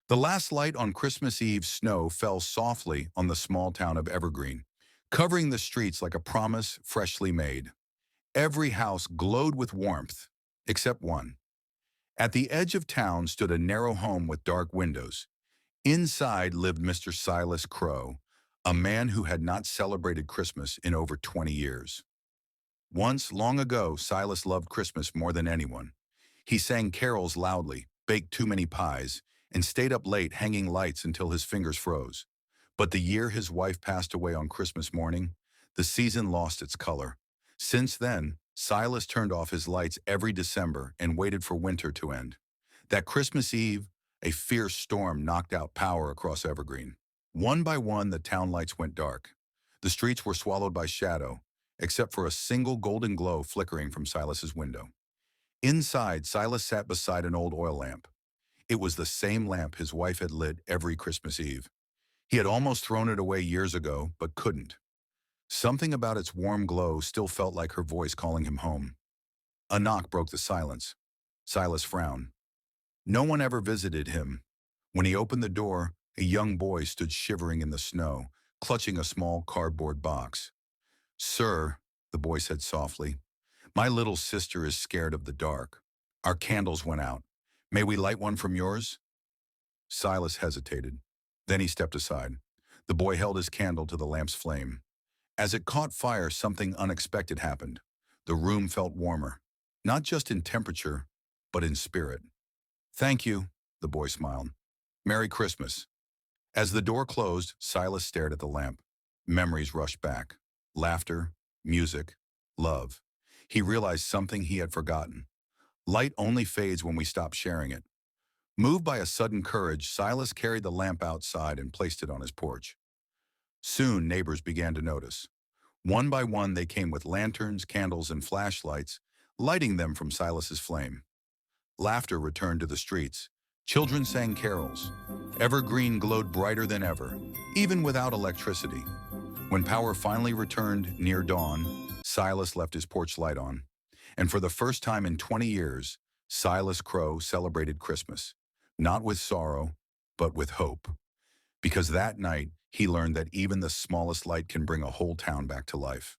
The last light on Christmas Eve snow fell softly on the small town of Evergreen, covering the streets like a promise freshly made. Every house glowed with warmth, except one. At the edge of town stood a narrow home with dark windows. Inside lived Mr. Silas Crow, a man who had not celebrated Christmas in over 20 years. Once, long ago, Silas loved Christmas more than anyone. He sang carols loudly, baked too many pies, and stayed up late hanging lights until his fingers froze. But the year his wife passed away on Christmas morning, the season lost its color. Since then, Silas turned off his lights every December and waited for winter to end. That Christmas Eve, a fierce storm knocked out power across Evergreen. One by one, the town lights went dark. The streets were swallowed by shadow, except for a single golden glow flickering from Silas's window. Inside, Silas sat beside an old oil lamp. It was the same lamp his wife had lit every Christmas Eve. He had almost thrown it away years ago, but couldn't. Something about its warm glow still felt like her voice calling him home. A knock broke the silence. Silas frowned. No one ever visited him. When he opened the door, a young boy stood shivering in the snow, clutching a small cardboard box. "Sir," the boy said softly, "my little sister is scared of the dark. Our candles went out. May we light one from yours?" Silas hesitated. Then he stepped aside. The boy held his candle to the lamp's flame. As it caught fire, something unexpected happened. The room felt warmer, not just in temperature, but in spirit. "Thank you," the boy smiled. "Merry Christmas." As the door closed, Silas stared at the lamp. Memories rushed back. Laughter, music, love. He realized something he had forgotten. Light only fades when we stop sharing it. Moved by a sudden courage, Silas carried the lamp outside and placed it on his porch. Soon, neighbors began to notice. One by one, they came with lanterns, candles, and flashlights, lighting them from Silas's flame. Laughter returned to the streets. Children sang carols. Evergreen glowed brighter than ever, even without electricity. When power finally returned near dawn, Silas left his porch light on. And for the first time in 20 years, Silas Crow celebrated Christmas, not with sorrow, but with hope. Because that night, he learned that even the smallest light can bring a whole town back to life.